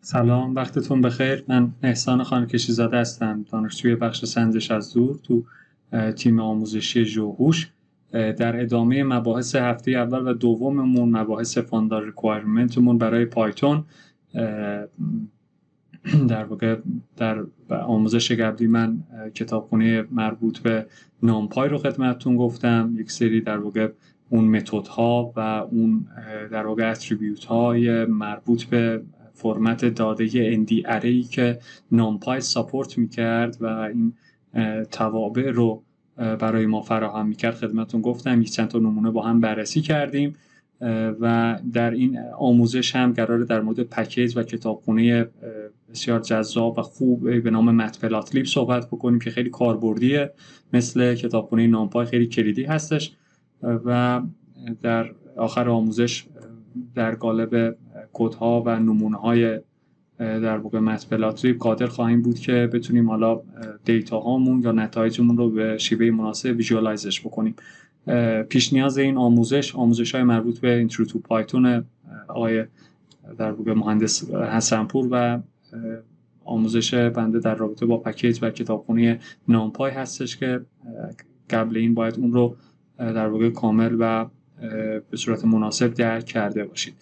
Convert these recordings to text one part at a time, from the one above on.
سلام، وقتتون بخیر. من احسان خانکشی زاده هستم، دانشجوی بخش سنجش از دور تو تیم آموزشی ژوهوش. در ادامه مباحث هفته اول و دوممون، مباحث فاندار ریکوایرمنتمون برای پایتون، در واقع در آموزش قبلی من کتابخونه مربوط به نامپای رو خدمتتون گفتم. یک سری در واقع اون متدها و اون در واقع اتریبیوت های مربوط به فرمت داده ND اره‌ای که نامپای ساپورت میکرد و این توابع رو برای ما فراهم میکرد خدمتتون گفتم. یک چند تا نمونه با هم بررسی کردیم و در این آموزش هم قراره در مورد پکیج و کتابخونه بسیار جذاب و خوب به نام متپلاتلیب صحبت بکنیم که خیلی کاربردیه، مثل کتابخونه نامپای خیلی کلیدی هستش. و در آخر آموزش در قالب کدها و نمونه‌های در واقع متپلاتلیب قادر خواهیم بود که بتونیم حالا دیتا هامون یا نتایجمون رو به شیوه مناسب ویژوالایزش بکنیم. پیش نیاز این آموزش‌های مربوط به اینترو تو پایتون آقای در واقع مهندس حسنپور و آموزش بنده در رابطه با پکیج و کتابخونه نامپای هستش که قبل این باید اون رو در واقع کامل و به صورت مناسب درک کرده باشید.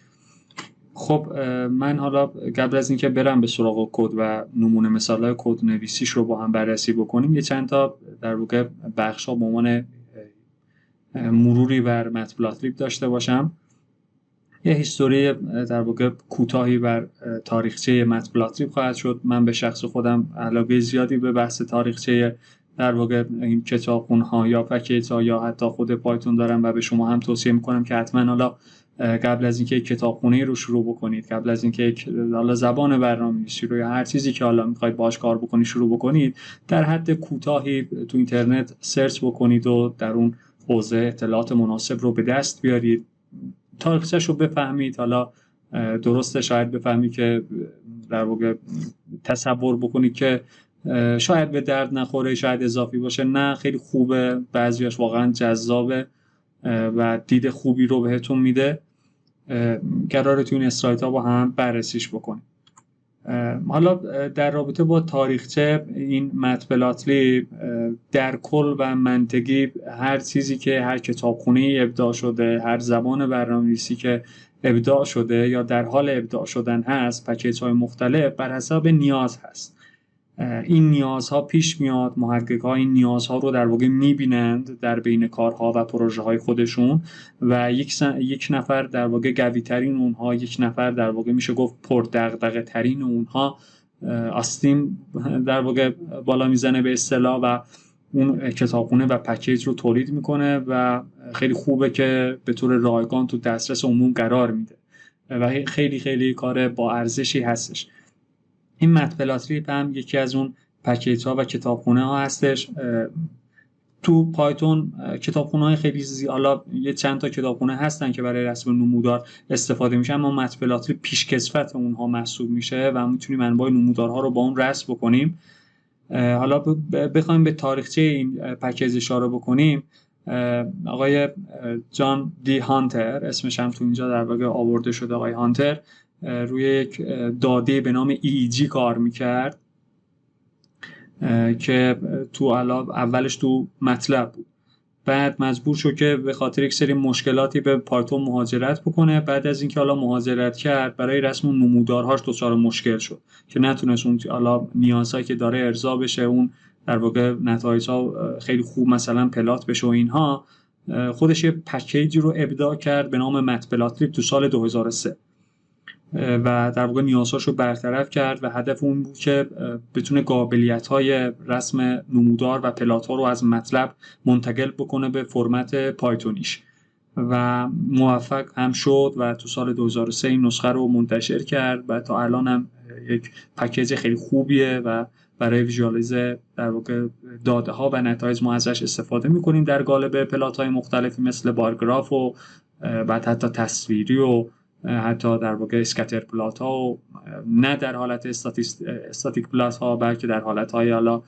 خب من حالا قبل از اینکه برم به سراغ کد و نمونه مثال‌های کد نویسیش رو با هم بررسی بکنیم، یه چند تا در واقع بخش‌ها به عنوان مروری بر متپلاتلیب داشته باشم. یه هیستوری در واقع کوتاهی بر تاریخچه متپلاتلیب خواهد شد. من به شخص خودم علاقه زیادی به بحث تاریخچه در واقع این کتابخونه‌ها یا پکیج‌ها یا حتی خود پایتون دارم و به شما هم توصیه می‌کنم که حتما حالا قبل از اینکه یک کتابخونه رو شروع بکنید، قبل از اینکه یک حالا زبان برنامه‌نویسی رو یا هر چیزی که حالا می‌خواید باهاش کار بکنید شروع بکنید، در حد کوتاهی تو اینترنت سرچ بکنید و در اون حوزه اطلاعات مناسب رو به دست بیارید، تاریخچه‌ش رو بفهمید. حالا درسته شاید بفهمید که در واقع تصور بکنید که شاید به درد نخوره، شاید اضافی باشه. نه، خیلی خوبه، بعضیاش واقعا جذابه و دید خوبی رو بهتون میده. قراره تو این اسلایدها با هم بررسیش بکنیم. حالا در رابطه با تاریخچه این متپلاتلیب در کل و منطقی هر چیزی که هر کتابخونه ابداع شده، هر زبان برنامه‌نویسی که ابداع شده یا در حال ابداع شدن هست، پکیج‌های مختلف بر حسب نیاز هست. این نیازها پیش میاد، محقق‌ها این نیازها رو در واقع می‌بینند در بین کارها و پروژه‌های خودشون و یک نفر در واقع قوی‌ترین اونها، یک نفر در واقع میشه گفت پردغدغه ترین اونها آستین در واقع بالا میزنه به اصطلاح و اون کتابخونه و پکیج رو تولید میکنه و خیلی خوبه که به طور رایگان تو دسترس عموم قرار میده و خیلی خیلی کار با ارزشی هستش. این متپلاتلیب هم یکی از اون پکیج ها و کتابخونه ها هستش. تو پایتون کتابخونه های خیلی حالا یه چند تا کتابخونه هستن که برای رسم نمودار استفاده میشه، اما متپلاتلیب پیشکسوت اونها محسوب میشه و میتونیم انواع نمودارها رو با اون رسم بکنیم. حالا بخوایم به تاریخچه این پکیج اشاره بکنیم، آقای جان دی هانتر، اسمش هم تو اینجا در واقع آورده شده، آقای هانتر روی یک داده به نام EEG کار میکرد که تو اولش تو مطلب بود. بعد مجبور شد که به خاطر یک سری مشکلاتی به پایتون مهاجرت بکنه. بعد از اینکه حالا مهاجرت کرد، برای رسم نمودارهاش دچار مشکل شد که نتونست اون حالا نیازهایی که داره ارضا بشه، اون در واقع نتایجها خیلی خوب مثلا پلات بشه و اینها. خودش یه پکیجی رو ابداع کرد به نام متپلاتلیب تو سال 2003 و در واقع نیازهاش رو برطرف کرد و هدف اون بود که بتونه قابلیت‌های رسم نمودار و پلات‌ها رو از مطلب منتقل بکنه به فرمت پایتونیش و موفق هم شد و تو سال 2003 این نسخه رو منتشر کرد و تا الان هم یک پکیج خیلی خوبیه و برای ویژوالایز در واقع داده ها و نتایج ما ازش استفاده می‌کنیم در قالب پلات‌های مختلفی مثل بار گراف و بعد حتی تصویری و حتی در واقع اسکاتر پلات ها و نه در حالت استاتیک پلات ها بلکه در حالت های حالا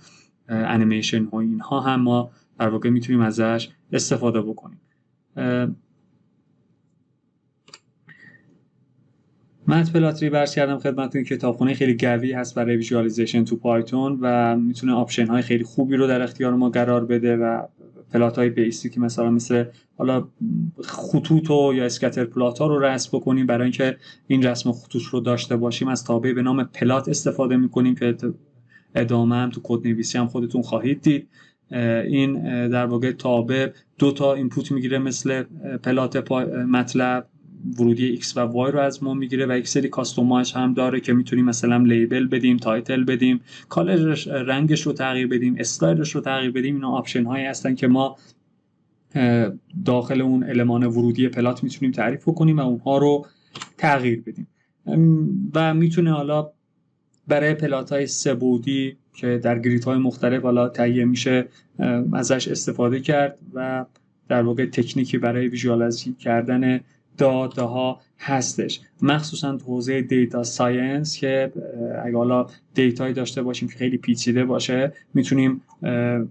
انیمیشن ها، اینها هم ما در واقع میتونیم ازش استفاده بکنیم. متپلاتری برش کردم خدمتتون. کتابخونه خیلی قوی هست برای ویژوالایزیشن تو پایتون و میتونه آپشن های خیلی خوبی رو در اختیار ما قرار بده و پلات های بیسیکی مثل حالا خطوط یا اسکتر پلات ها رو رسم بکنیم. برای اینکه این رسم خطوط رو داشته باشیم از تابع به نام پلات استفاده میکنیم که ادامه هم تو کد نویسی هم خودتون خواهید دید. این در واقع تابع 2 تا اینپوت میگیره مثل پلات مطلب، ورودی X و Y رو از ما میگیره و یک سری کاستومایز هم داره که میتونیم مثلا لیبل بدیم، تایتل بدیم، کالرش رنگش رو تغییر بدیم، استایلش رو تغییر بدیم. اینا آپشن هایی هستن که ما داخل اون المان ورودی پلات میتونیم تعریف کنیم و اونها رو تغییر بدیم. و میتونه حالا برای پلات های 3 بعدی که در گریت های مختلف حالا تهیه میشه ازش استفاده کرد و در واقع تکنیکی برای ویژوالایز کردن داده ها هستش، مخصوصا تو حوزه دیتا ساینس که اگه حالا دیتایی داشته باشیم که خیلی پیچیده باشه میتونیم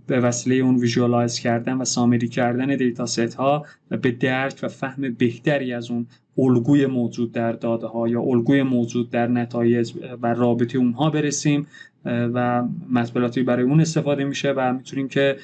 به وسیله اون ویژوالایز کردن و سامری کردن دیتا ست ها به درک و فهم بهتری از اون الگوی موجود در داده ها یا الگوی موجود در نتایج و رابطه اونها برسیم و متپلاتری برای اون استفاده میشه و میتونیم که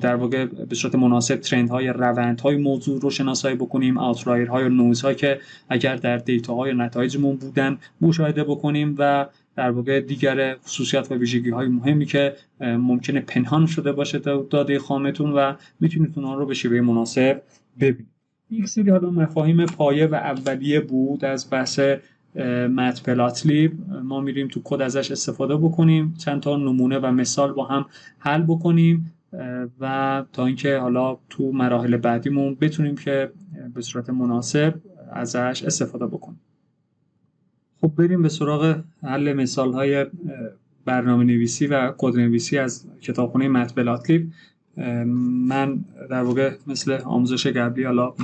در واقع به صورت مناسب ترندهای روندهای موضوع رو شناسایی بکنیم، آوتلایرهای و نویزها که اگر در دیتاهای نتایجمون بودن مشاهده بکنیم و در واقع دیگر خصوصیات و ویژگی‌های مهمی که ممکنه پنهان شده باشه داده خامتون و میتونید اونها رو به شیوه مناسب ببینید. یک سری حالا مفاهیم پایه و اولیه بود از بحث متپلاتلی. ما میریم تو کد ازش استفاده بکنیم، چند تا نمونه و مثال با هم حل بکنیم و تا اینکه حالا تو مراحل بعدیمون بتونیم که به صورت مناسب ازش استفاده بکنیم. خب بریم به سراغ حل مثال‌های برنامه نویسی و کد نویسی از کتابخونه متپلاتلی. من در واقع مثل آموزش قبلی حالا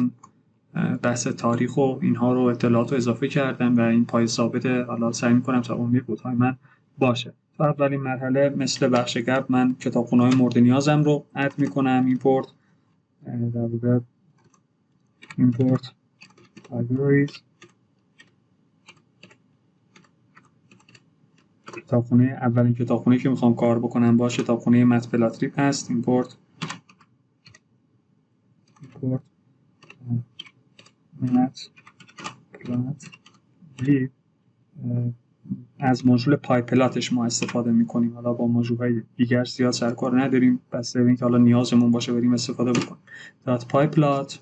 بحث تاریخ و اینها رو اطلاعات رو اضافه کردم و این پای ثابت حالا سعی می‌کنم تا عمومی کدهای من باشه. تو اولین مرحله مثل بخش قبل من کتابخونه‌های مورد نیازم رو اد می‌کنم، ایمپورت در واقع ایمپورت libraries کتابخونه. اولین کتابخونه که میخوام کار بکنم باشه کتابخونه متپلاتلی هست. ایمپورت متپلاتلی از ماژول پایپلاتش ما استفاده میکنیم. حالا با ماژول‌های دیگر زیاد سرکار نداریم، بس به اینکه حالا نیازمون باشه بریم استفاده بکنیم. دات پایپلات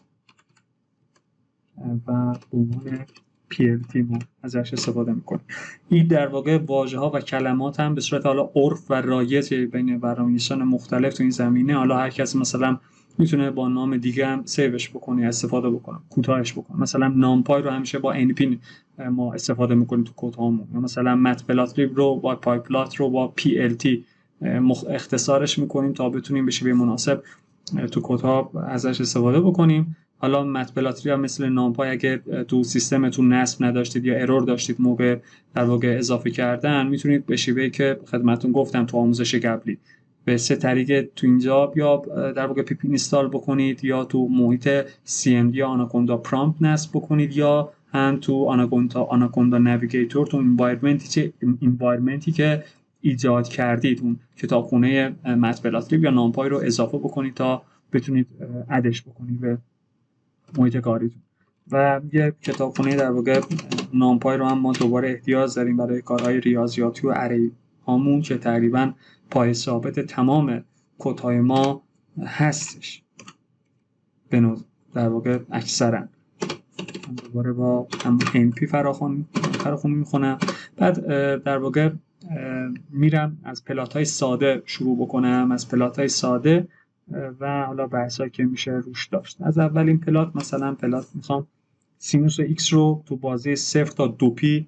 و به عنوان PLT ما ازش استفاده میکنیم. این در واقع واژه‌ها و کلمات هم به صورت حالا عرف و رایج بین برنامه‌نویسان مختلف تو این زمینه، حالا هر کس مثلا میتونه با نام دیگه هم سیوش بکنه، استفاده بکنه، کوتاهش بکنه. مثلا نامپای رو همیشه با NP ما استفاده میکنیم تو کد هامون، یا مثلا متپلاتلی رو با پایپلات رو با PLT اختصارش میکنیم تا بتونیم به شیوه مناسب تو کد ها ازش استفاده بکنیم. حالا متپلاتلی هم مثل نامپای اگه تو سیستمتون نصب نداشتید یا ارور داشتید موقع در واقع اضافه کردن، میتونید به شیوهی که خدمتتون گفتم تو آموزش قبلی به 3 طریق تو اینجا یا در واقع پیپ اینستال بکنید یا تو محیط CMD یا آناکوندا پرامپت نصب بکنید یا هم تو آناکوندا نویگیتور تو انوایرمنتی که ایجاد کردید اون کتابخونه متپلاتلی یا نامپای رو اضافه بکنید تا بتونید ادش بکنید به محیط کاریتون. و یه کتابخونه در واقع نامپای رو هم ما دوباره احتیاج داریم برای کارهای ریاضیاتی و اری هامون که تقریبا پای ثابت تمام کدهای ما هستش در واقع اکثرا. دوباره با هم NP فراخوانی میخونم. بعد در واقع میرم از پلات‌های ساده شروع بکنم، از پلات‌های ساده و حالا بحثایی که میشه روش داشت. از اولین پلات مثلا پلات میخوام سینوس x رو تو بازه 0 تا 2p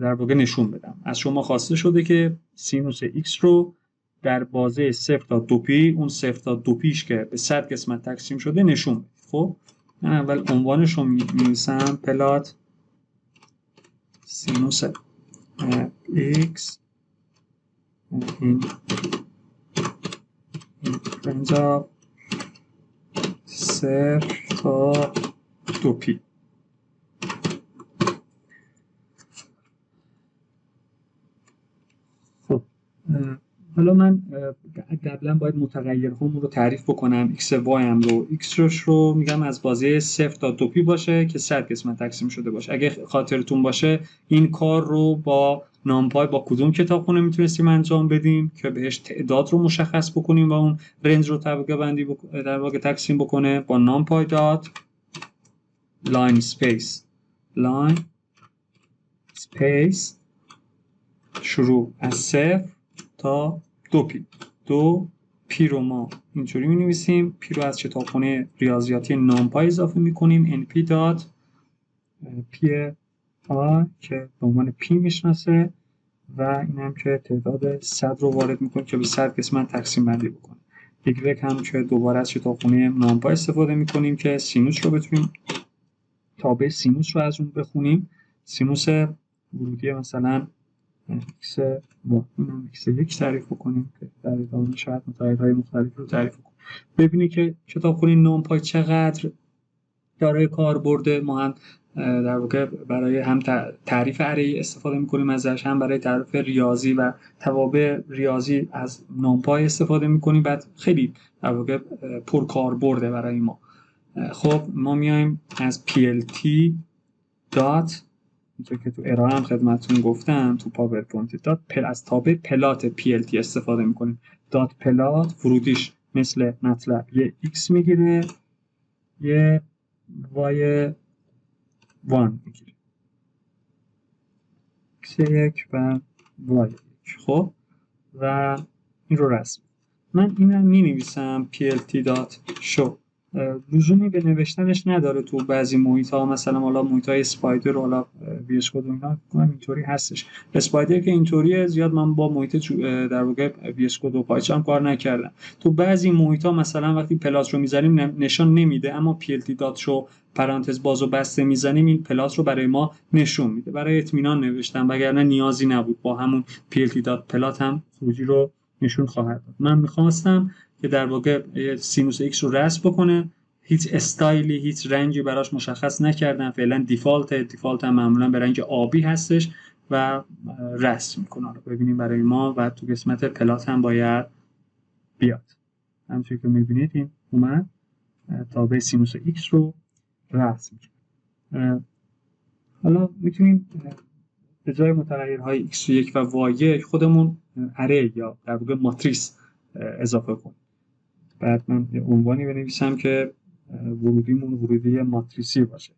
در واقع نشون بدم. از شما خواسته شده که سینوس x رو در بازه 0 تا 2p، اون 0 تا 2pش که به 100 قسمت تقسیم شده نشون بدید. خب من اول عنوانش رو می‌نویسم پلات سینوس x این range of 0 تا 2p. حالا من قبلا باید متغیرهامون رو تعریف بکنم. x و y هم رو x رو میگم از بازه 0 تا 2p باشه که 100 قسمت تقسیم شده باشه. اگه خاطرتون باشه این کار رو با نامپای با کدوم کتابخونه میتونستیم انجام بدیم که بهش تعداد رو مشخص بکنیم و اون رنج رو طبقه بندی در واقع تقسیم بکنه با نامپای دات لاین سپیس شروع از 0 تا 2p رو ما اینطوری می نویسیم. پی رو از کتابخونه ریاضیاتی نامپای اضافه می کنیم np دات پی آ که به عنوان پی میشناسه و این هم که تعداد 100 رو وارد میکنه که به 100 قسمت تقسیم بندی بکنه. یک هم که دوباره از کتابخونه نامپای استفاده میکنیم که سینوس رو بتونیم تابع سینوس رو از اون بخونیم. سینوس ورودی مثلا x x1 تعریف بکنیم که در ادامه شاید متغیرهای مختلف رو تعریف کنیم. ببینید که کتابخونه نامپای چقدر دارای کاربرد. ما هم در واقع برای هم تعریف اری استفاده میکنیم ازش، هم برای تعریف ریاضی و توابع ریاضی از نامپای استفاده میکنیم. بعد خیلی در واقع پر کاربرده برای ما. خب ما میایم از plt دات اینطور که تو ارائه هم خدمتتون گفتم تو پاورپوینت دات از تابع پلات plt استفاده میکنیم. دات پلات ورودیش مثل مطلب یه x میگیره یه y 1 میگیره x1 و y1. خب و این رو رسم من اینم می نویسم plt.show. لزومی به نوشتنش نداره تو بعضی محیط ها، مثلا حالا محیط های اسپایدر و حالا وی اس کد و اینا اینطوری هستش. اسپایدر که اینطوریه زیاد من با محیط در واقع وی اس کد و پایچان کار نکردم. تو بعضی محیط ها مثلا وقتی پلات رو میزنیم نشان نمیده، اما plt.show پرانتز باز و بسته میزنیم این پلات رو برای ما نشون میده. برای اطمینان نوشتم وگرنه نیازی نبود، با همون plt.plot هم خروجی رو نشون خواهد داد. من میخواستم که در واقع سینوس x رو رسم بکنه، هیچ استایلی هیچ رنگی براش مشخص نکردم. فعلا دیفالت هم معمولا به رنگ آبی هستش و رسم میکنه. رو ببینیم برای ما و تو قسمت پلات هم باید بیاد. همونطور که میبینید این اومد تابع سینوس x رو رسم میکنه. حالا میتونیم به جای متغیرهای x1 و y1 خودمون اره یا در واقع ماتریس اضافه کنیم. بعد من یه عنوانی بنویسم که ورودیمون ورودی ماتریسی باشه.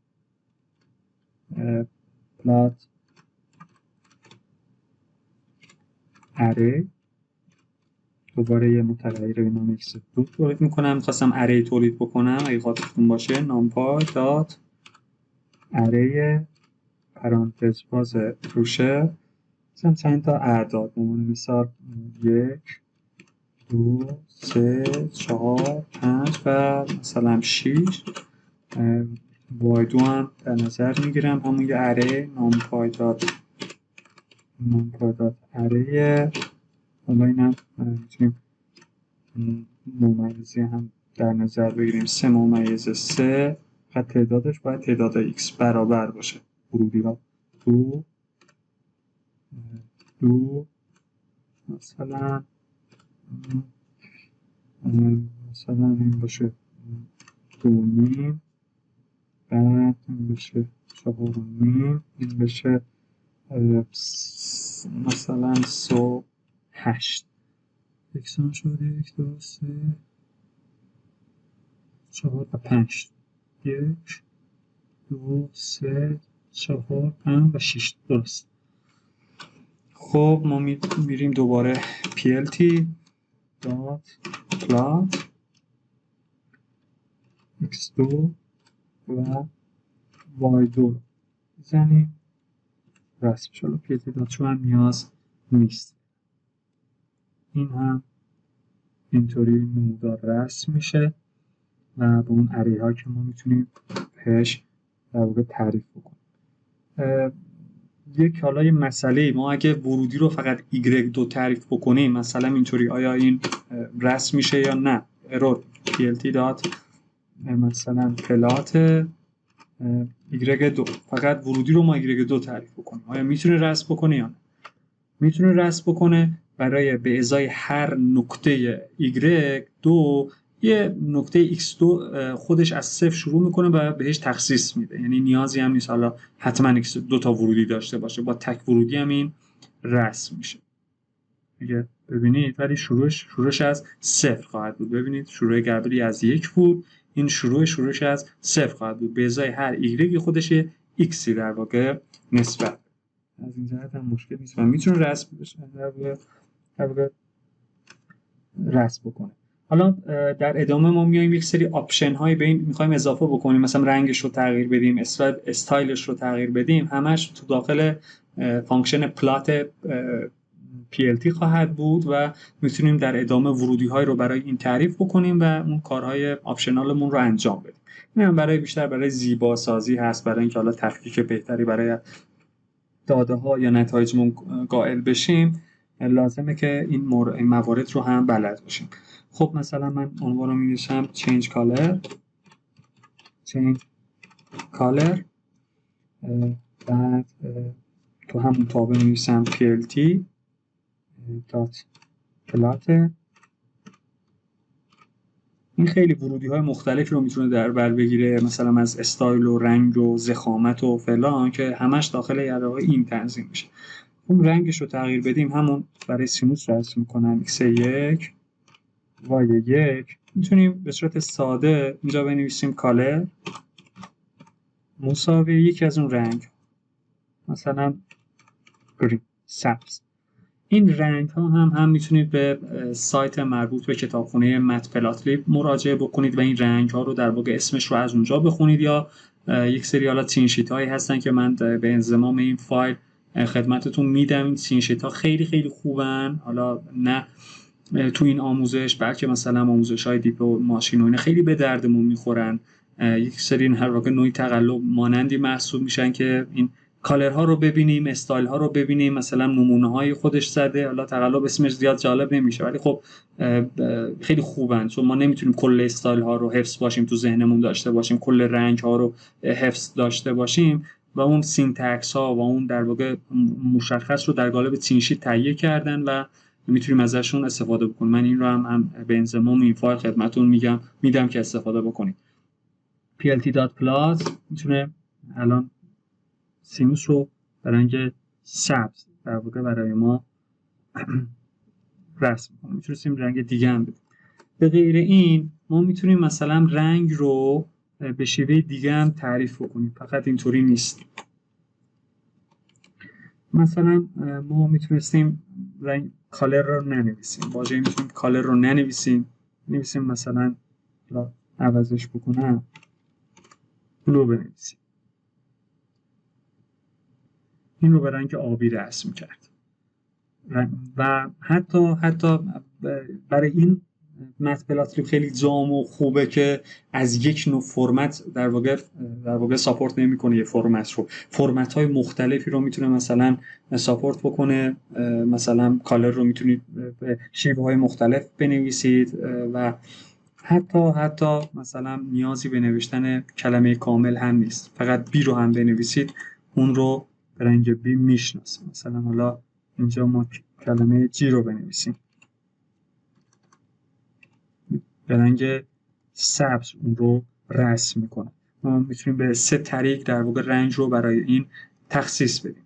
پلات اره، دوباره یه متغیر به نام x2 تولید میکنم. خواستم اره تولید بکنم اگه خاطرتون باشه نامپای دات اره پرانتز باز روشه مثلا چند تا اعداد، مثال 1 2 3 4 5 و مثلا 6 y2 هم در نظر میگیرم همون یه اره نامپای دات اره. حالا اینم میتونیم ممیزی هم در نظر بگیریم 3 - 3 و تعدادش باید تعداد x برابر باشه. ورودی ها 2 مثلا این باشه 2.5 بعد این بشه 4.5 این بشه مثلا 8 یکسان شد 1 2 3 4 و 5 1 2 3 4 5 و 6 درست. خب ما میریم دوباره plt دات پلات x2 و y2 بزنیم رسم شد. plt دات شو هم نیاز نیست. این هم اینطوری نمودار رسم میشه و به اون اره ها که ما میتونیم بهش در واقع تعریف بکنیم. یک حالا یه مسئله، ما اگه ورودی رو فقط y2 تعریف بکنیم مثلا اینطوری آیا این رسم میشه یا نه؟ ارور plt دات مثلا پلات y2 فقط ورودی رو ما y2 تعریف بکنیم آیا میتونه رسم بکنه یا نه؟ میتونه رسم بکنه. برای به ازای هر نقطه y2 یه نقطه x2 خودش از صفر شروع میکنه و بهش تخصیص میده. یعنی نیازی هم نیست حالا حتما x دو تا ورودی داشته باشه، با تک ورودی هم این رسم میشه دیگه. ببینید ولی شروعش از صفر خواهد بود. ببینید شروع گردوری از 1 بود، این شروعش از صفر خواهد بود. به ازای هر y خودش x در واقع نسبت. از این جهت هم مشکل نیست و میتونه رسم بشه، در واقع رسم بکنه. حالا در ادامه ما میایم یک سری آپشن هایی به این میخوایم اضافه بکنیم، مثلا رنگش رو تغییر بدیم، استایلش رو تغییر بدیم. همش تو داخل فانکشن پلات PLT خواهد بود و میتونیم در ادامه ورودی های رو برای این تعریف بکنیم و اون کارهای آپشنالمون رو انجام بدیم. این هم بیشتر برای زیبا سازی هست، برای اینکه حالا تفکیک بهتری برای داده ها یا نتایجمون قائل بشیم. لازمه که این موارد رو هم بلد باشیم. خب مثلا من عنوان رو می‌نویسم change color، بعد تو همون تابع می‌نویسم plt دات پلات. این خیلی ورودی های مختلفی رو میتونه در بر بگیره، مثلا از استایل و رنگ و ضخامت و فلان که همش داخل یده‌های این تنظیم میشه. اون رنگش رو تغییر بدیم، همون برای سینوس رسم میکنم x1 y1. میتونیم به صورت ساده اینجا بنویسیم کالر مساوی یکی از اون رنگ، مثلا گرین، سبز. این رنگ ها هم میتونید به سایت مربوط به کتابخونه متپلاتلیب مراجعه بکنید و این رنگ ها رو در واقع اسمش رو از اونجا بخونید، یا یک سری حالا تین شیت هایی هستن که من به انضمام این فایل خدمتتون میدم. این تین شیت ها خیلی خیلی خوبن، حالا نه تو این آموزش بلکه مثلا آموزش های دیپ ماشین و اینا خیلی به دردمون میخورن. یک سری هر واقع نوعی تقلب مانندی محسوب میشن که این کالرها رو ببینیم، استایل ها رو ببینیم، مثلا نمونه های خودش زده، حالا تقلب اسمش زیاد جالب نمیشه ولی خب خیلی خوبن، چون ما نمیتونیم کل استایل ها رو حفظ باشیم تو ذهنمون داشته باشیم، کل رنگ ها رو حفظ داشته باشیم و اون سینتکس ها و اون در واقع مشخص رو در قالب تین شیت تهیه کردن و میتونیم ازشون استفاده بکنیم. من این رو هم به انضمام این فایل خدمتتون میدم که استفاده بکنید. plt.plot میتونه الان سینوس رو به رنگ سبز در واقع برای ما رسم کنیم. میتونیم رنگ دیگه هم بدیم. به غیر این ما میتونیم مثلا رنگ رو به شیوه دیگه هم تعریف بکنیم، فقط اینطوری نیست. مثلا ما میتونستیم رنگ کالر رو ننویسیم، واژه میتونیم کالر رو ننویسیم مثلا عوضش بکنم بلو بنویسیم، این رو به رنگ آبی رسم کرد. و حتی برای این متپلاتلیب خیلی جامع و خوبه که از یک نوع فرمت در واقع ساپورت نمیکنه. یه فرمت های مختلفی رو میتونه مثلا ساپورت بکنه. مثلا کالر رو میتونید به شیوه های مختلف بنویسید و حتی مثلا نیازی به نوشتن کلمه کامل هم نیست، فقط بی رو هم بنویسید اون رو به رنگ بی میشناسه. مثلا حالا اینجا ما کلمه جی رو بنویسیم به رنگ سبز اون رو رسم میکنه. ما میتونیم به 3 طریق در واقع رنگ رو برای این تخصیص بدیم.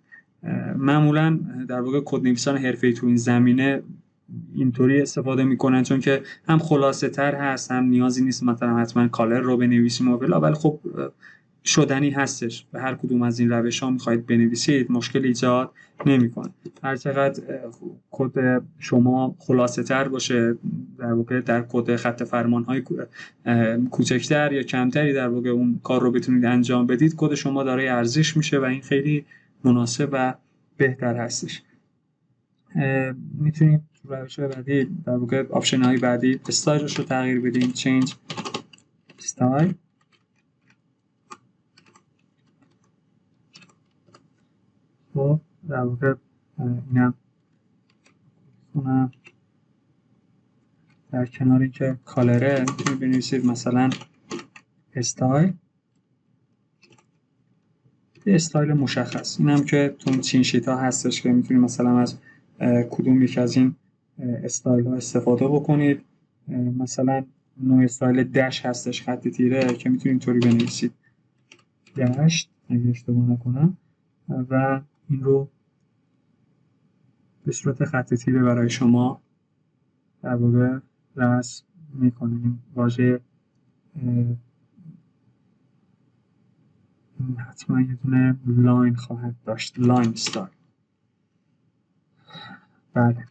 معمولا در واقع کدنویسان حرفه‌ای تو این زمینه اینطوری استفاده میکنن، چون که هم خلاصه تر هست، هم نیازی نیست مثلا حتما کالر رو بنویسیم و بلا، ولی خب شدنی هستش. به هر کدوم از این روش ها میخواید بنویسید مشکل ایجاد نمیکنه. هر چقدر کد شما خلاصه تر باشه، در واقع در کد خط فرمان های کوچکتر یا کمتری در واقع اون کار رو بتونید انجام بدید، کد شما دارای ارزش میشه و این خیلی مناسب و بهتر هستش. میتونیم روش بعدی در واقع آپشن های بعدی استایلش رو تغییر بدیم. change style. خب در واقع اینم در کنار اینکه کالره میتونید بنویسید مثلا استایل، یه استایل مشخص. اینم که تو این چین شیت ها هستش که میتونید مثلا از کدوم یک از این استایل ها استفاده بکنید. مثلا نوع استایل دش هستش، خط تیره، که میتونید اینطوری بنویسید دش اگه اشتباه نکنم و این رو به صورت خط تیره برای شما در واقع رسم میکنه. این واژه حتما یه دونه لاین خواهد داشت، لاین استایل. بله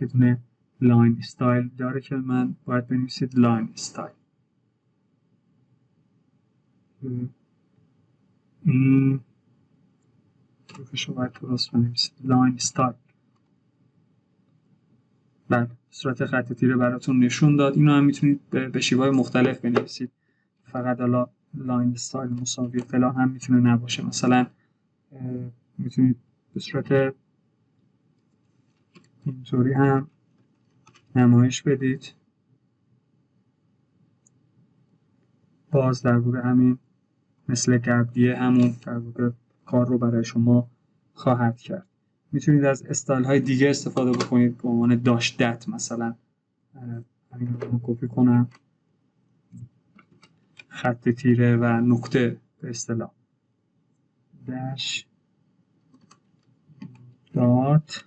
یه دونه لاین استایل داره که من باید بنویسید لاین استایل. این روفش رو باید درست بنویسید لاین استایل. بله صورت خط تیره براتون نشون داد. اینو هم میتونید به شیوه‌های مختلف بنویسید، فقط حالا لاین استایل مساوی فلان هم میتونه نباشه. مثلا میتونید به صورت اینطوری هم نمایش بدید. باز در واقع همین مثل قبلیه همون در واقع کار رو برای شما خواهد کرد. میتونید از استایل های دیگه استفاده بکنید به عنوان داش دت. مثلا همین رو کپی کنم، خط تیره و نقطه به اصطلاح داش دات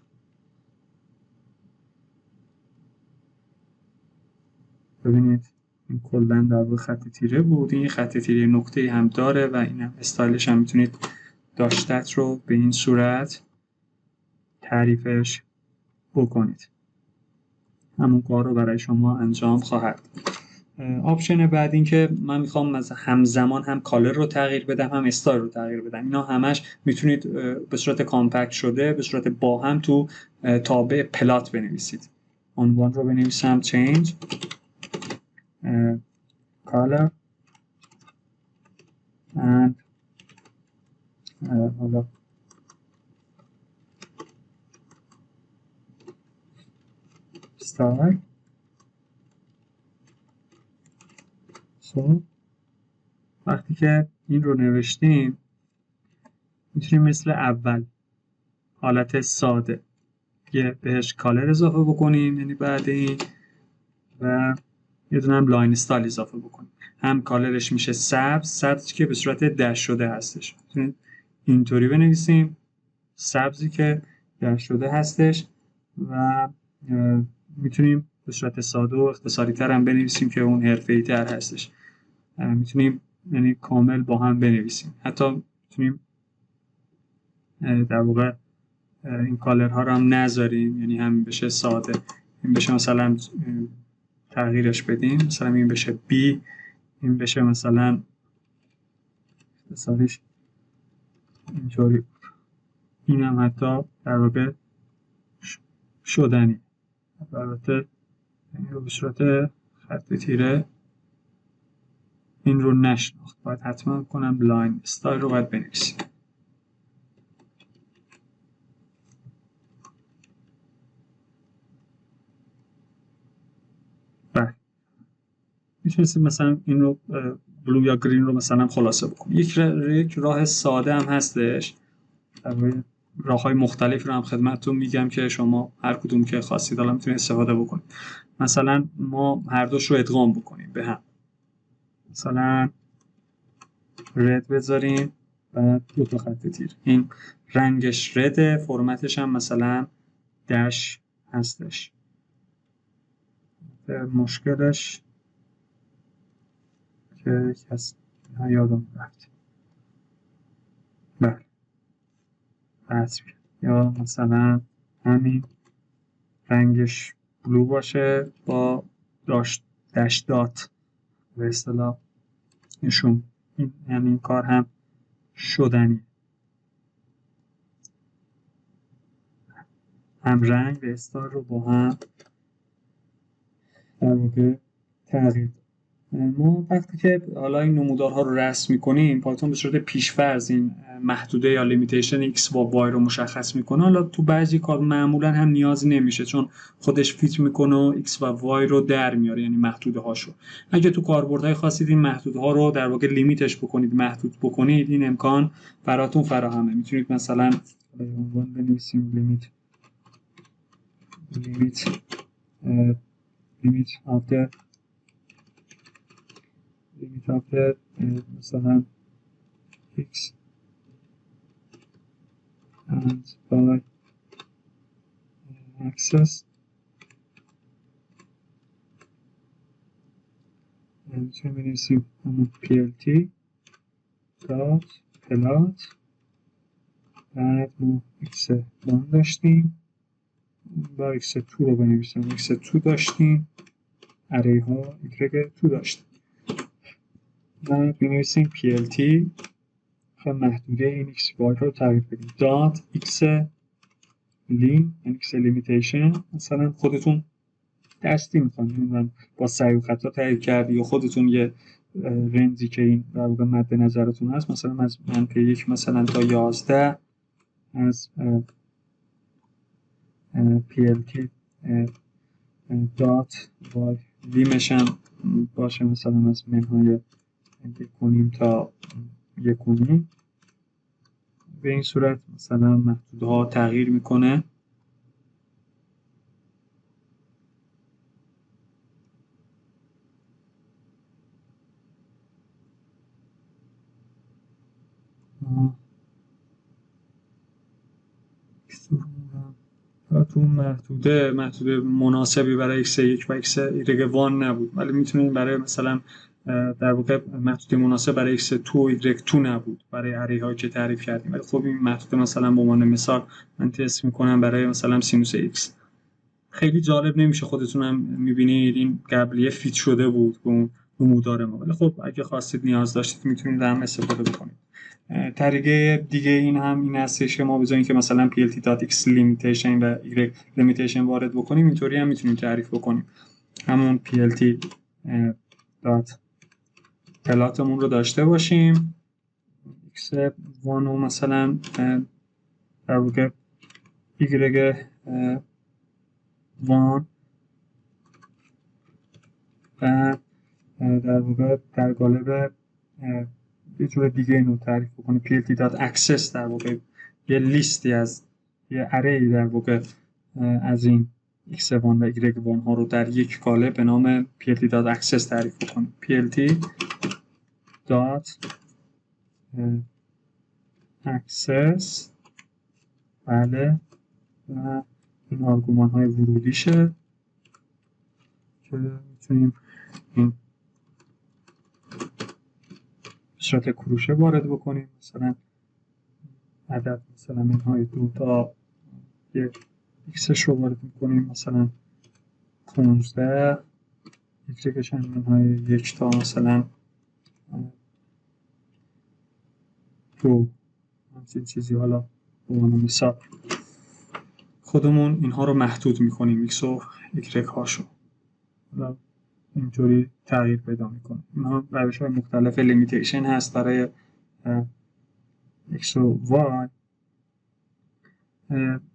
ببینید این کلا در واقع خط تیره بود. این خط تیره نقطه هم داره و این هم استایلش هم میتونید داشتت رو به این صورت تعریفش بکنید. همون کار رو برای شما انجام خواهد. آپشن بعد این که من میخوام همزمان هم کالر رو تغییر بدم هم استایل رو تغییر بدم. اینا همش میتونید به صورت کامپکت شده به صورت با هم تو تابع پلات بنویسید. عنوان رو بنویسم change color and حالا style. وقتی که این رو نوشتیم میتونیم مثل اول حالت ساده یه بهش کالر اضافه بکنیم، یعنی بعد این، و یه دونه هم لاین استایل اضافه بکنیم. هم کالرش میشه سبز که به صورت دش شده هستش. میتونید اینطوری بنویسیم سبزی که دش شده هستش و میتونیم به صورت ساده و اختصاری تر هم بنویسیم که اون حرفه‌ای تر هستش. میتونیم یعنی کامل با هم بنویسیم. حتی میتونیم در واقع این کالرها رو هم نذاریم، یعنی هم بشه ساده، این بشه مثلا تغییرش بدیم، مثلا این بشه B، این بشه مثلا اختصاریش اینطوری. این هم حتی در واقع شدنی. البته این رو به صورت خط تیره این رو نشناخت، باید حتما کنم لاین استایل رو باید بنویسیم. بله میتونستیم مثلا این رو بلو یا گرین رو مثلا خلاصه بکنیم. یک راه ساده هم هستش، راه‌های مختلفی رو هم خدمتتون میگم که شما هر کدوم که خواستید حالا میتونید استفاده بکنید. مثلا ما هر دوش رو ادغام بکنیم به هم، مثلا رد بذاریم و دو تا خط تیر. این رنگش رده، فرمتش هم مثلا دش هستش. مشکلش که کس یادم رفت. بله یا مثلا همین رنگش بلو باشه با داش دات به اصطلاح نشون. یعنی این کار هم شدنی، هم رنگ و استایل رو با هم در واقع تغییر. ما وقتی که حالا این نمودارها رو رسم می‌کنیم، پایتون به صورت پیش‌فرض این محدوده یا لیمیتیشن x و y رو مشخص میکنه. حالا تو بعضی کار معمولا هم نیازی نمیشه، چون خودش فیت میکنه و x و y رو در میاره، یعنی محدوده هاشو. اگه تو کاربردهای خواستید این محدوده ها رو در واقع لیمیتش بکنید، محدود بکنید، این امکان براتون فراهمه. میتونید مثلا عنوان بنویسیم لیمیت limit of the مثلا x and by access میتونیم بنویسیم همون plt dot plot بعد ما x1 داشتیم با x2 رو بنویسیم x2 داشتیم اری ها y2 داشتیم بعد بنویسیم plt محدوده این x y رو تغییر بدیم dot x lim یعنی x limitation مثلا خودتون دستی میخوان با سعی و خطا تعریف کردی یا خودتون یه رنجی که این در واقع مد نظرتون هست مثلا از -1 مثلا تا 11 از plt dot y لیمش هم باشه مثلا از منهای 1.5 تا 1.5 به این صورت مثلا محدوده ها تغییر میکنه تو محدوده مناسبی برای x1 و x1 نبود ولی میتونیم برای مثلا در واقع محدوده مناسب برای x2 و y2 نبود برای اری هایی که تعریف کردیم ولی خب این محدوده مثلا به عنوان مثال من تست میکنم برای مثلا سینوس x خیلی جالب نمیشه خودتون هم میبینید این قبلیه فیت شده بود به اون نمودار ما ولی خب اگه خواستید نیاز داشتید میتونید هم استفاده بکنید طریقه دیگه این هم این هستش که ما بذاریم که مثلا plt.x limitation و y limitation وارد بکنیم اینطوری هم میتونیم تعریف بکنیم همون plt plotمون رو داشته باشیم x1 رو مثلا در واقع y1 و در واقع در قالب یه جور دیگه اینو تعریف بکنیم plt.access در واقع یه لیستی از یه اری در واقع از این x1 و y1 ها رو در یک قالب به نام plt.access تعریف بکنیم plt.access بله و این آرگومان های ورودیشه که میتونیم این صورت کروشه وارد بکنیم مثلا عدد مثلا منهای 2 تا یه x رو وارد میکنیم مثلا 15 y منهای 1 تا مثلا 2 همچین چیزی حالا به عنوان مثال خودمون اینها رو محدود میکنیم x و y هاشو حالا اینطوری تغییر پیدا میکنه اینها روش های مختلف لیمیتیشن هست برای x و y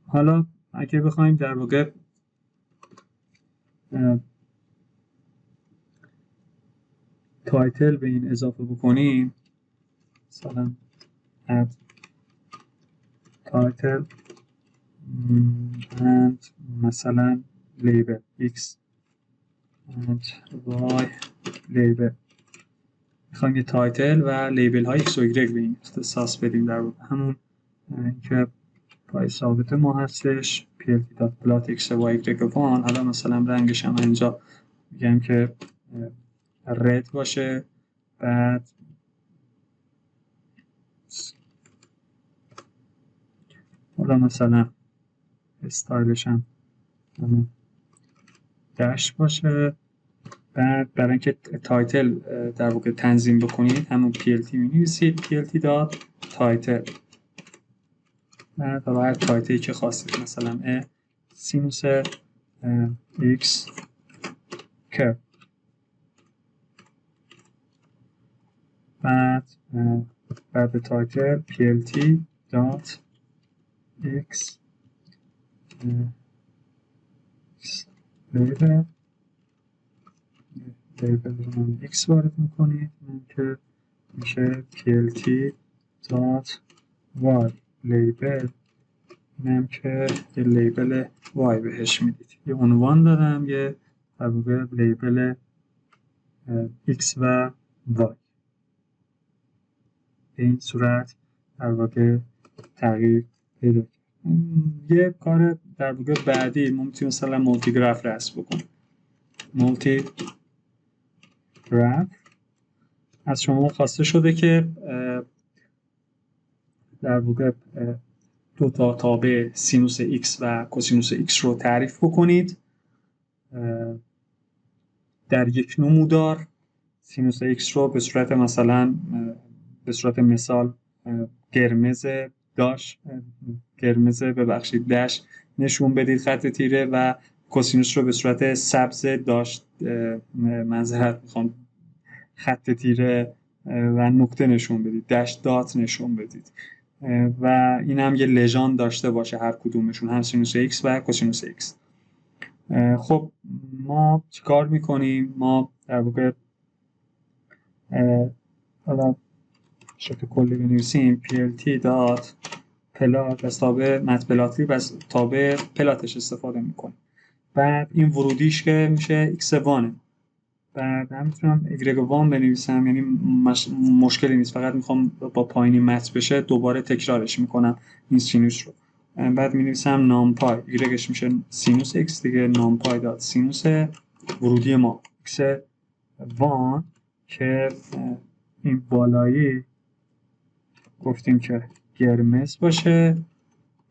حالا اگه بخوایم در واقع تایتل به این اضافه بکنیم مثلا add title and مثلا label x and y label میخوایم یه تایتل و لیبل های x و y به این اختصاص بدیم در واقع همون که پای ثابت ما هستش plt.plot x و y1 حالا مثلا رنگش هم اینجا میگم که رد باشه بعد حالا مثلا استایلش هم داش باشه بعد برای اینکه تایتل در واقع تنظیم بکنید همون plt می‌نویسید plt.title بعد تایتلی که خواستید مثلا سینوس x کرو بعد تایتل plt.x لیبل رو x وارد میکنید که میشه plt.y لیبل اینم که یه لیبل وای بهش میدید. یه عنوان دادم، یه در واقع لیبل x و y. به این صورت در واقع تغییر پیدا کرد. یه کار در واقع بعدی ما میتونیم مثلا مولتی گراف رسم بکنیم. مولتی گراف از شما خواسته شده که در واقع دو تا تابع سینوس x و کوسینوس x رو تعریف بکنید. در یک نمودار سینوس x رو به صورت مثلا به صورت مثال قرمز داش نشون بدید خط تیره، و کوسینوس رو به صورت سبز داشت معذرت میخوام خط تیره و نقطه نشون بدید، داش دات نشون بدید، و این هم یه لژاند داشته باشه هر کدومشون، هم سینوس x و کوسینوس x. خب ما چیکار میکنیم؟ ما در واقع حالا شکل کلی بنویسیم plt دات پلات از تابع متپلاتی و از تابع پلاتش استفاده میکنیم. بعد این ورودیش که میشه x1، بعد هم میتونم y1 بنویسم، یعنی مشکلی نیست، فقط میخوام با پایینی مت بشه دوباره تکرارش میکنم این سینوس رو. بعد مینویسم نامپای یش میشه سینوس x دیگه، نامپای دات سینوس ورودی ما x1 که این بالایی گفتیم که قرمز باشه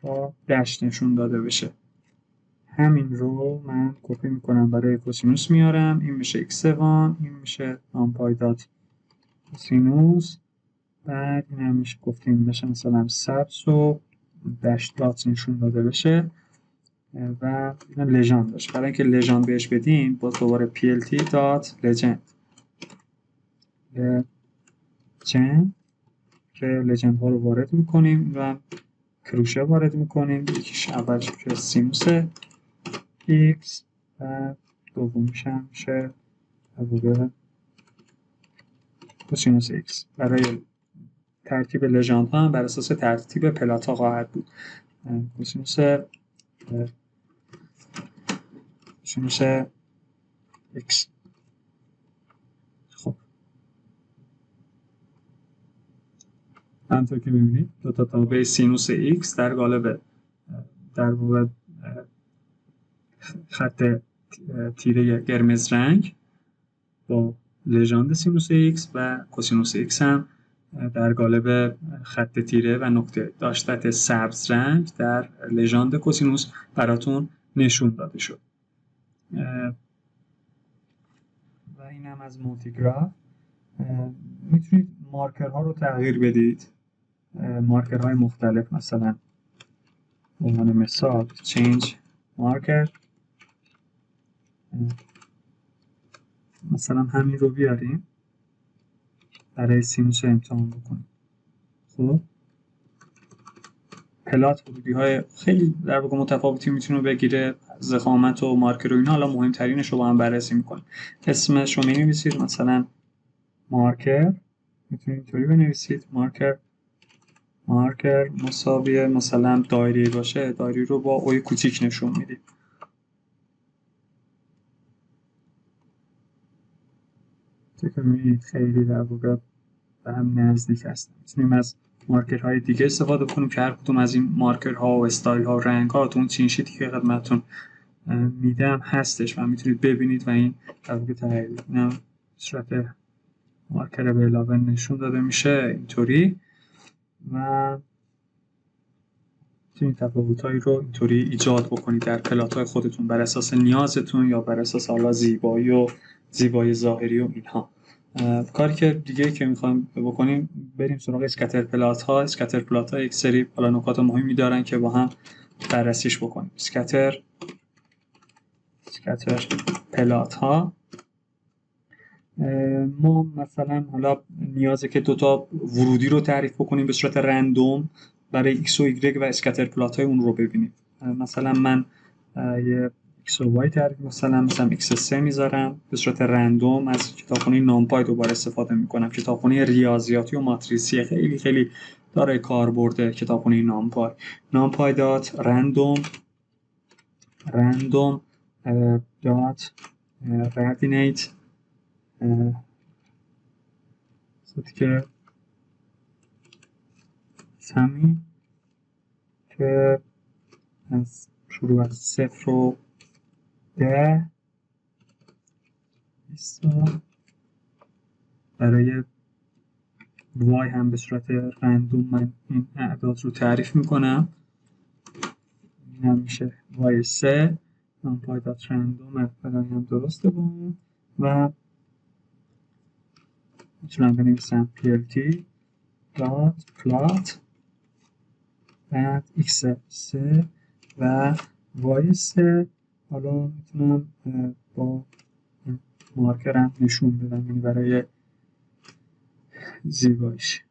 با دشت نشون داده بشه. همین رو من کپی میکنم برای کوسینوس میارم، این میشه x1، این میشه نامپای دات کوسینوس، بعد این هم میشه گفتیم بشه مثلا سبز و دشت دات نشون داده بشه و این لژاند باشه. برای اینکه لژاند بهش بدیم باز دوباره plt دات لژند که لژند ها رو وارد میکنیم و کروشه وارد میکنیم. یکیش اولش میشه سینوس x و دومیش هم میشه کوسینوس x. برای ترتیب لژاند ها هم بر اساس ترتیب پلات ها خواهد بود. کوسینوس x. خب همونطور که می‌بینید دو تا تابع سینوس x در قالب در واقع خط تیره قرمز رنگ با لژاند سینوس x و کوسینوس x هم در قالب خط تیره و نقطه داشتت سبز رنگ در لژاند کوسینوس براتون نشون داده شد. و این هم از مولتی گراف. میتونید مارکرها رو تغییر بدید، مارکرهای مختلف، مثلا به عنوان مثال change marker، مثلا همین رو بیاریم برای سینوس امتحان بکنیم. خب پلات ورودی های خیلی در واقع متفاوتی میتونه بگیره، ضخامت و مارکر و اینا. حالا مهمترینش رو با هم بررسی میکنیم. اسمش رو مینویسید، مثلا مارکر، میتونید اینطوری بنویسید مارکر مساویه مثلا دایره باشه، دایره رو با اوی کوچیک نشون میدید. خیلی در واقع به هم نزدیک هستن. میتونیم از مارکرهای دیگه استفاده کنیم که هر کدوم از این مارکرها و استایل ها و رنگ ها تو اون چین شیتی که خدمتتون میدم هستش و میتونید ببینید و این در واقع تغییر بدید. صورت مارکر به علاوه نشون داده میشه اینطوری و میتونید تفاوت‌هایی رو اینطوری ایجاد بکنید در پلات‌های خودتون بر اساس نیازتون یا بر اساس حالا زیبایی ظاهری و اینها. کاری که دیگه که میخوایم بکنیم بریم سراغ اسکتر پلات ها. اسکتر پلات ها یک سری حالا نکات مهمی دارن که با هم بررسیش بکنیم. اسکتر پلات ها ما مثلا حالا نیازه که دوتا ورودی رو تعریف بکنیم به صورت رندوم برای x و y و اسکتر پلات های اون رو ببینیم. مثلا من یه x و y تعریف مثلا x3 میذارم به صورت رندوم، از کتابخونه نامپای دوباره استفاده میکنم، کتابخونه ریاضیاتی و ماتریسی خیلی خیلی دارای کاربرد کتابخونه نامپای دات رندوم دات ردینیت صورتی که سمی که از شروع از 0 و 10 برای وای هم به صورت رندوم من این اعداد رو تعریف میکنم. این هم میشه وای 3 نامپای دات رندوم فلانی هم درسته بود و میتونم بنویسم plt دات پلات بعد x 3 و y 3. حالا میتونم با مارکرم نشون بدم، یعنی برای زیباییش.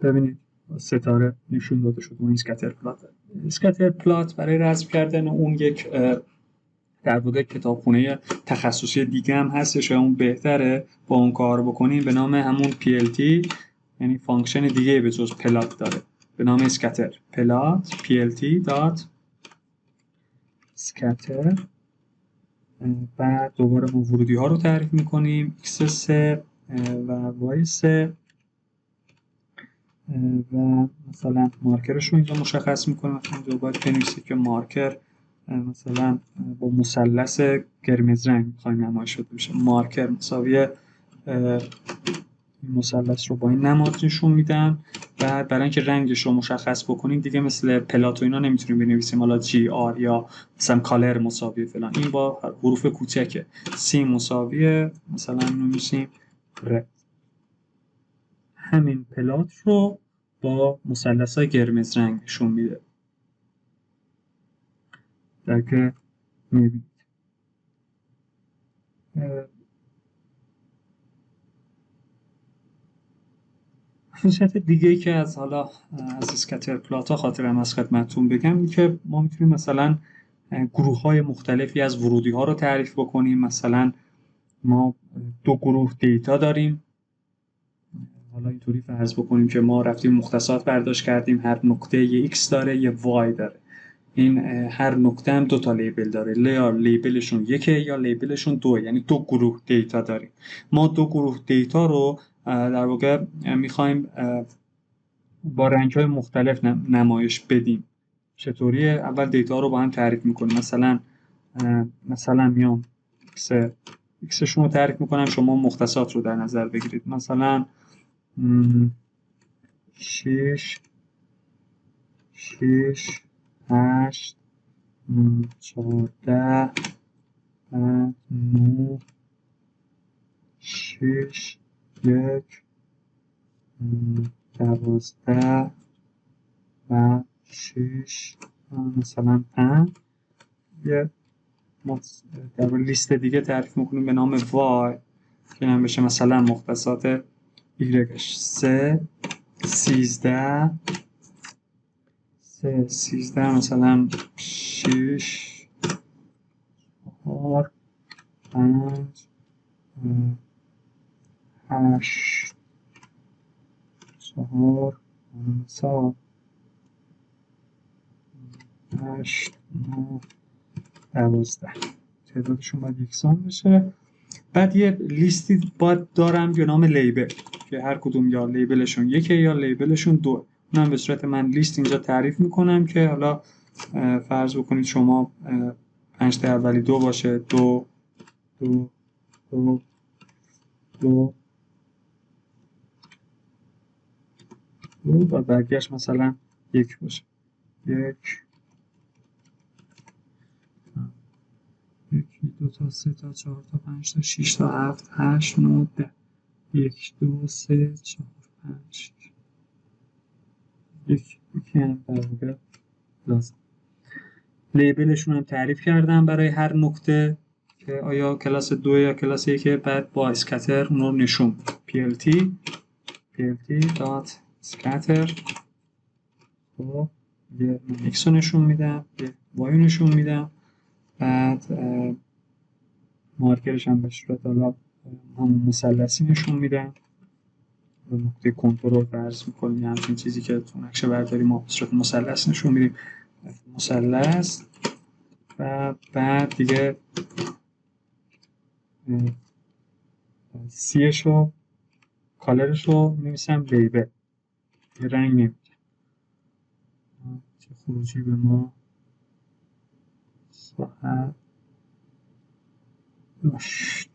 ببینید ستاره نشون داده شد اون اسکتر پلات برای رسم کردن اون یک در واقع کتابخونه تخصصی دیگه هم هستش و اون بهتره با اون کار بکنیم به نام همون PLT، یعنی فانکشن دیگه به جز پلات داره به نام اسکتر پلات PLT دات اسکتر. بعد دوباره ما ورودی ها رو تعریف میکنیم x3 و y3 و مثلا مارکرش رو اینجا مشخص میکنیم. مثلا اینجا باید بنویسید که مارکر مثلا با مثلث قرمز رنگ میخوایم نمایش شده بشه. مارکر مساوی مثلث رو با این نماد نشون میدم. بعد برای اینکه رنگش رو مشخص بکنیم دیگه مثل پلات و اینا نمیتونیم بنویسیم حالا جی آر یا مثلا کالر مساوی فلان، این با حروف کوچکه. سی مساوی مثلا نمیشیم ر. همین پلات رو با مثلث‌های قرمز رنگ نشون میده. در که میبینید خصوصیت دیگه‌ای که از اسکتر پلات ها خاطرم از خدمتتون بگم که ما میتونیم مثلا گروه‌های مختلفی از ورودی ها رو تعریف بکنیم. مثلا ما 2 گروه دیتا داریم. حالا اینطوری فرض بکنیم که ما رفتیم مختصات برداشت کردیم، هر نقطه یه x داره یه y داره. این هر نقطه هم 2 تا لیبل داره، یا لیبلشون 1 یا لیبلشون 2، یعنی 2 گروه دیتا داریم. ما 2 گروه دیتا رو در واقع میخوایم با رنگ‌های مختلف نمایش بدیم. چطوریه؟ اول دیتا رو با هم تعریف میکنیم. مثلا میام x شون رو تعریف میکنم، شما مختصات رو در نظر بگیرید. مثلا 6 8 14 9 6 1 12 و 6 مثلا 5. یه در لیست دیگه تعریف میکنیم به نام y که هم بشه مثلا مختصات y 3 13 مثلا 6 4 5 8 4 8 9 12 تعدادشون باید یکسان بشه. بعد یه لیستی باید دارم به نام لیبل که هر کدوم یا لیبلشون 1 یا لیبلشون 2. اونم به صورت من لیست اینجا تعریف میکنم که حالا فرض بکنید شما 5 تا اولی 2 باشه، 2 2 2 2 و بقیه‌اش مثلا 1 باشه. 1 1 2 تا 3 تا 4 تا 5 تا 6 تا 7 8 9 10 1 2 3 4 5 1 هم در واقع لازم. لیبلشون هم تعریف کردم برای هر نقطه که آیا کلاس 2 یا کلاس 1. بعد با اسکتر اون رو نشون plt دات اسکتر خب یه x رو نشون میدم، یه y رو نشون میدم. بعد مارکرش هم به صورت حالا همون مثلثی نشون میدم نقطه کنترل فرض میکنیم، همچین چیزی که تو نقشه برداری ما به صورت مثلث نشون میدیم، مثلث. و بعد دیگه سیشو کالرشو می‌نویسم لیبل، یه رنگ نمیده چه خروجی به ما خواهد داشت.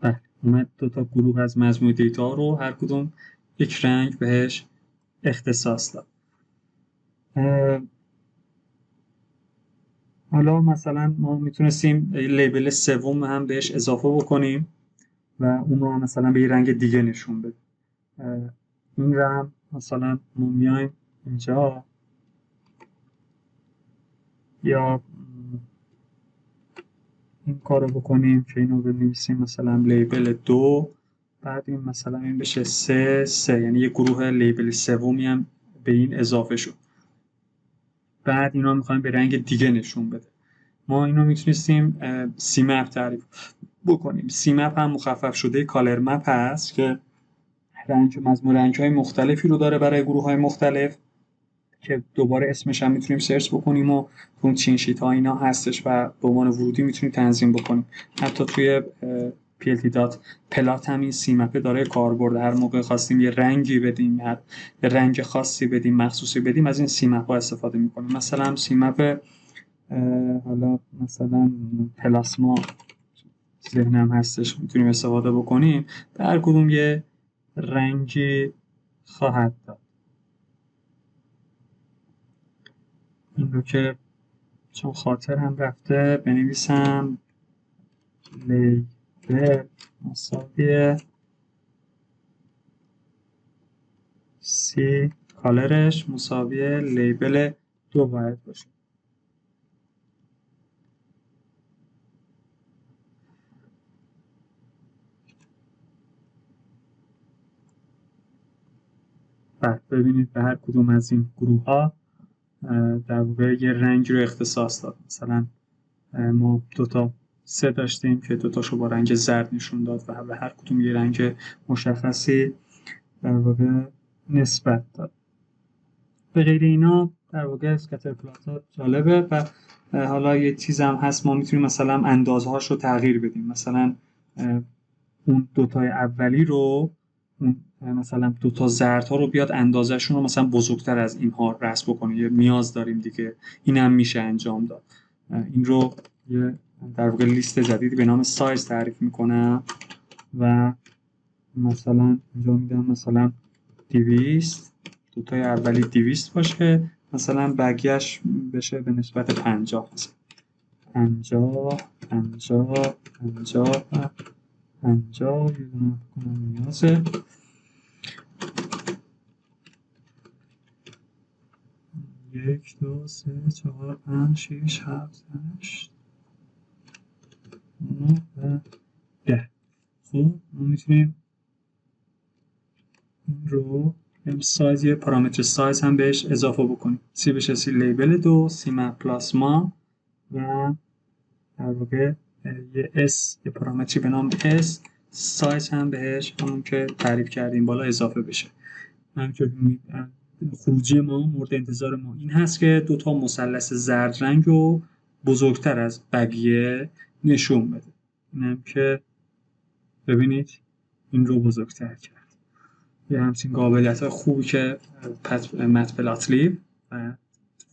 بله، اومد دو تا گروه از مجموعه دیتا رو هر کدوم یک رنگ بهش اختصاص داد. حالا مثلا ما میتونستیم لیبل سوم هم بهش اضافه بکنیم و اون رو مثلا به یه رنگ دیگه نشون بدیم. این رو هم مثلا ما میایم اینجا یا این کارو بکنیم که اینو بنویسیم مثلا لیبل 2، بعد این مثلا این بشه 3، یعنی یه گروه لیبل سومی هم به این اضافه شد. بعد اینا میخوایم به رنگ دیگه نشون بده. ما اینو میتونستیم سی مپ تعریف بکنیم. سی مپ هم مخفف شده کالر مپ هست که مجموع رنگ‌های مختلفی رو داره برای گروه‌های مختلف که دوباره اسمش هم میتونیم سرچ بکنیم و اون چین شیت ها اینا هستش و به عنوان ورودی میتونیم تنظیم بکنیم. حتی توی plt.plat هم این سی مپ داره کاربرد. هر موقع خواستیم یه رنگی بدیم، یه رنگ خاصی بدیم، مخصوصی بدیم، از این سی مپ ها استفاده میکنیم. مثلا سی مپ حالا مثلا پلاسما ذهنم هستش میتونیم استفاده بکنیم، به هر کدوم یه رنگی خواهد داد. این رو که چون خاطر هم رفته بنویسم لیبل مساوی سی کالرش مساوی لیبل 2 باید باشه. بعد ببینید به هر کدوم از این گروه ها در واقع یه رنگ رو اختصاص داد. مثلا ما 3 داشتیم که 2 تاشو با رنگ زرد نشون داد و به هر کدوم یه رنگ مشخصی در واقع نسبت داد. به غیر اینا در واقع اسکاتر پلات ها جالبه. و حالا یه چیز هم هست، ما میتونیم مثلا اندازهاش رو تغییر بدیم. مثلا اون 2 تای اولی رو مثلا 2 تا زرد ها رو بیاد اندازهشون رو مثلا بزرگتر از اینها رسم بکنه، یه نیاز داریم دیگه، این هم میشه انجام داد. این رو یه در واقع لیست جدیدی به نام سایز تعریف میکنم و مثلا اینجا میدم مثلا 200، 2 تای اولی 200 باشه، مثلا بقیه‌اش بشه به نسبت 50، 50 50 50 50 یه دونه نیازه. 1 2 3 4 5 6 7 8 9 و 10. خب ما میتونیم این رو سایز، یه پارامتر سایز هم بهش اضافه بکنیم. سی بشه سی لیبل 2، سی مپ پلاسما و در واقع یه پارامتری به نام اس سایز هم بهش همون که تعریف کردیم بالا اضافه بشه. همینطور خروجی ما مورد انتظار ما این هست که 2 تا مثلث زرد رنگ رو بزرگتر از بقیه نشون بده. اینم که ببینید این رو بزرگتر کرد. یه همچین قابلیت خوبی که متپلاتلیب و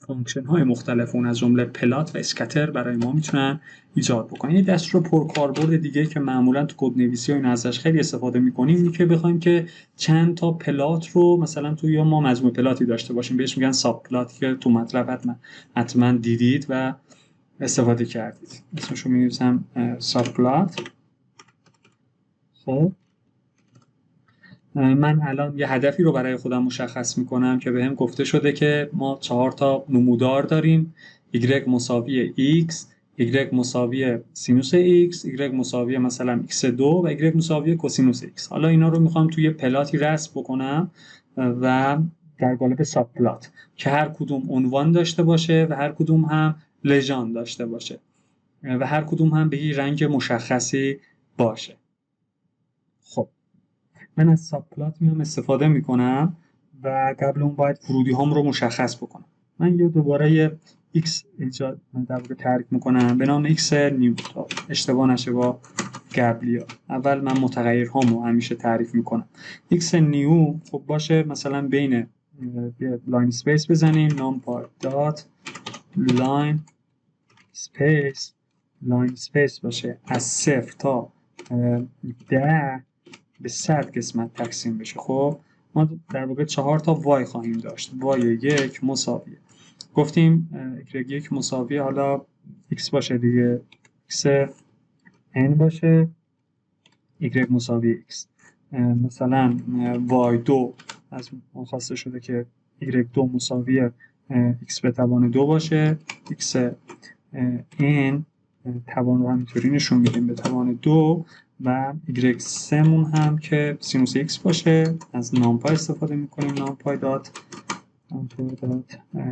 فانکشن های مختلف اون از جمله پلات و اسکتر برای ما میتونن ایجاد بکنن. یه دستور پرکاربرد دیگه که معمولا تو کدنویسی و این ازش خیلی استفاده میکنیم اینه که بخوایم که چند تا پلات رو مثلا تو یا ما مجموعه پلاتی داشته باشیم، بهش میگن ساب پلات که تو مطلب حتما دیدید و استفاده کردید. اسمش رو می‌نویسم ساب پلات. خب من الان یه هدفی رو برای خودم مشخص میکنم که بهم گفته شده که ما 4 تا نمودار داریم، y مساوی x، y مساوی سینوس x، y مساوی مثلا x2 و y مساوی کوسینوس x. حالا اینا رو میخوام توی پلاتی رسم بکنم و در قالب ساب پلات که هر کدوم عنوان داشته باشه و هر کدوم هم لژاند داشته باشه. و هر کدوم هم به یه رنگ مشخصی باشه. خب من از ساب پلات میام استفاده میکنم و قبل اون باید ورودی هام رو مشخص بکنم. من یه دوباره یه x ایجاد در واقع تعریف میکنم به نام x نیو تا اشتباه نشه با قبلی ها. اول من متغیر هامو همیشه تعریف میکنم. x نیو خب باشه مثلا بین لاین اسپیس بزنیم numpy dot لاین اسپیس باشه از 0 تا 10 به 100 قسمت تقسیم بشه. خب ما در واقع 4 تا y خواهیم داشت. y1 مساویه گفتیم y1 مساویه حالا x باشه دیگه x n باشه y مساوی x. مثلا y2 از ما خواسته شده که y2 مساوی x به توان 2 باشه. x n توان رو همینطوری نشون میدیم به توان 2 و y3 مون هم که سینوس x باشه. از نامپای استفاده میکنیم نامپای دات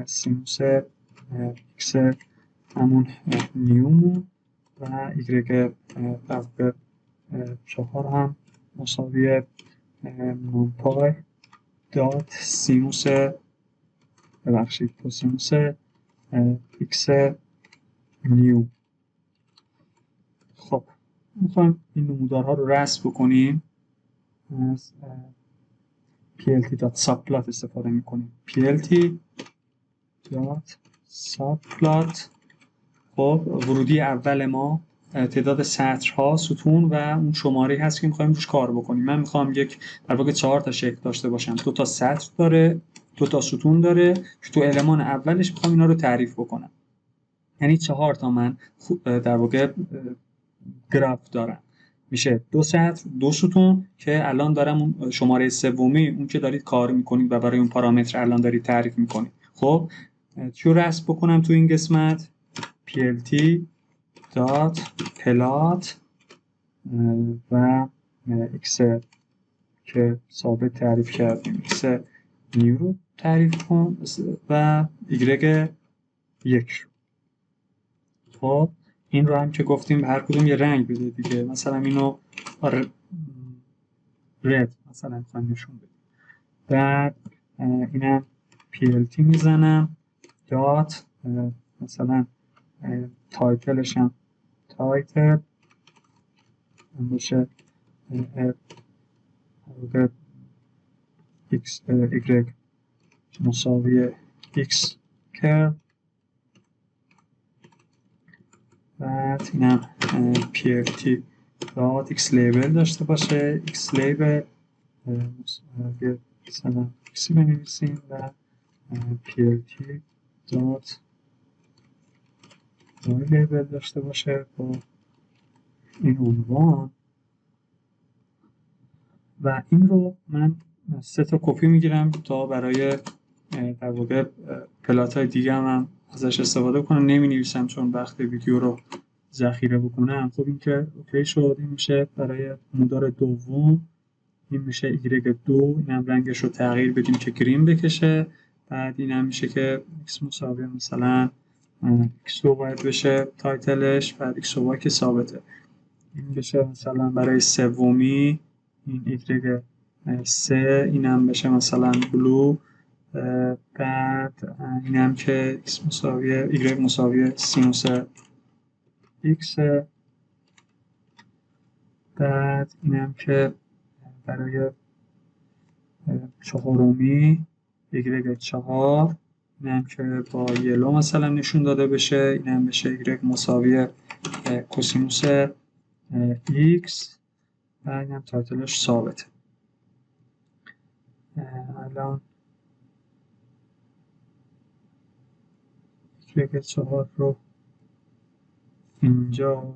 سینوس x همون نیومون و y در 4 هم مساوی نامپای دات سینوس کوسینوس x نیو. خب میخوایم این نمودارها رو رسم بکنیم. از plt.subplot استفاده میکنیم. plt.subplot. خب ورودی اول ما تعداد سطرها ستون و اون شماره هست که میخوایم روش کار بکنیم. من میخوام یک در واقع 4 تا شکل داشته باشم. 2 تا سطر داره، 2 تا ستون داره که تو المان اولش میخوام اینا رو تعریف بکنم. یعنی 4 تا من در واقع گراف دارم. میشه 2 سطر 2 ستون که الان دارم اون شماره سومی اون که دارید کار میکنید و برای اون پارامتر الان دارید تعریف میکنید. خب چیو رسم بکنم تو این قسمت؟ plt.plot و x که ثابت تعریف کردیم x نیو رو تعریف کن و y یک رو. خب این رو هم که گفتیم به هر کدوم یه رنگ بده دیگه. مثلا اینو رد مثلا میخوام نشون بدیم. بعد اینم plt میزنم دات مثلا تایتلش هم تایتل باشه x y مساوی x کرد. بعد اینم plt دات x لیبل داشته باشه. x لیبل مثلا x بنویسیم و plt دات y لیبل داشته باشه با این عنوان. و این رو من 3 تا کپی میگیرم تا برای در واقع پلات های دیگه هم ازش استفاده کنم. نمی نویسم چون وقت ویدیو رو ذخیره بکنم. خب این که اوکی شد. این میشه برای نمودار دوم. این میشه y2. این هم رنگش رو تغییر بدیم که گرین بکشه. بعد این هم میشه که x مساوی مثلا x2 باید بشه تایتلش. بعد x2 که ثابته. این بشه مثلا برای سومی این y3 اینم بشه مثلا بلو. بعد اینم که x مساوی y مساوی سینوس x. بعد اینم که برای چهارمی y4 اینم که با یلو مثلا نشون داده بشه. اینم بشه y مساوی کوسینوس x و اینم تایتلش ثابته. الان y4 رو اینجا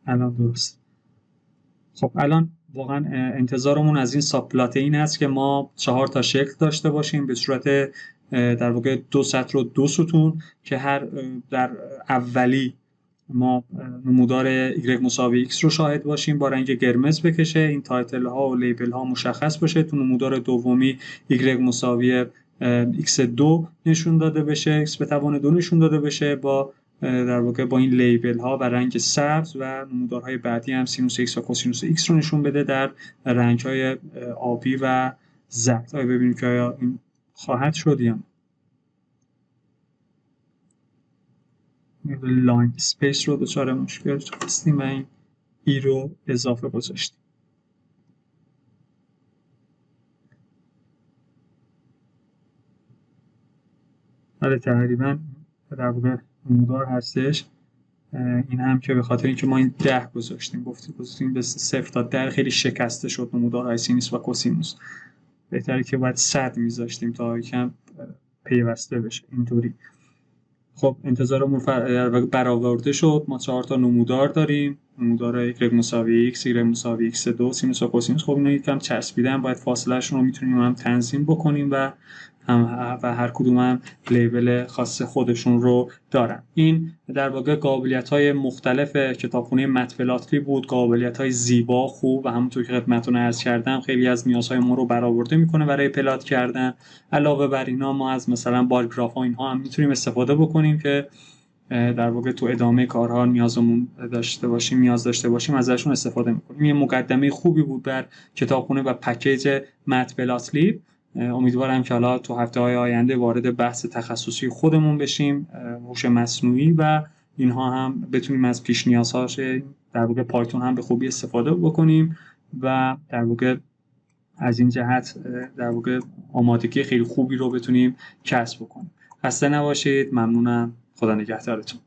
الان درست. خب الان واقعا انتظارمون از این ساب پلات این هست که ما 4 تا شکل داشته باشیم به صورت در واقع 2 سطر و 2 ستون که هر در اولی ما نمودار y مساوی x رو شاهد باشیم با رنگ قرمز بکشه. این تایتل ها و لیبل ها مشخص باشه. تو نمودار دومی y مساوی x2 نشون داده بشه، x به توان 2 نشون داده بشه با در واقع با این لیبل ها و رنگ سبز و نمودارهای بعدی هم سینوس x و کوسینوس x رو نشون بده در رنگ های آبی و زرد. ببینیم که آیا این خواهد شد یا نه. لاین اسپیس رو دچار مشکل هستیم و این ای رو اضافه گذاشتیم. بله تقریبا در واقع نمودار هستش. این هم که به خاطر اینکه ما این 10 گذاشتیم به 0 تا 10 خیلی شکسته شد نمودارهای سینوس و کوسینوس. بهتره که باید 100 میذاشتیم تا یکم پیوسته بشه اینطوری. خب انتظارمون برآورده شد. ما 4 تا نمودار داریم. نمودار y مساوی x، y مساوی x2، سینوس و کوسینوس. خب اینا یکم چسبیدن، باید فاصله‌شون رو میتونیم هم تنظیم بکنیم و هر کدوم هم لیبل خاص خودشون رو دارن. این در واقع قابلیت‌های مختلف کتابخونه مطبلاتلی بود، قابلیت‌های زیبا، خوب و همونطور که خدمتتون عرض کردم خیلی از نیازهای ما رو برآورده میکنه برای پلات کردن. علاوه بر اینا ما از مثلا بار گراف ها اینها هم میتونیم استفاده بکنیم که در واقع تو ادامه کارها نیاز داشته باشیم ازشون استفاده میکنیم. یه مقدمه خوبی بود بر کتابخونه و پکیج مطبلاتلی. امیدوارم که حالا تو هفته‌های آینده وارد بحث تخصصی خودمون بشیم، هوش مصنوعی و اینها هم بتونیم از پیش نیازهاش در واقع پایتون هم به خوبی استفاده بکنیم و در واقع از این جهت در واقع آمادگی خیلی خوبی رو بتونیم کسب بکنیم. خسته نباشید. ممنونم. خدا نگهدارتون.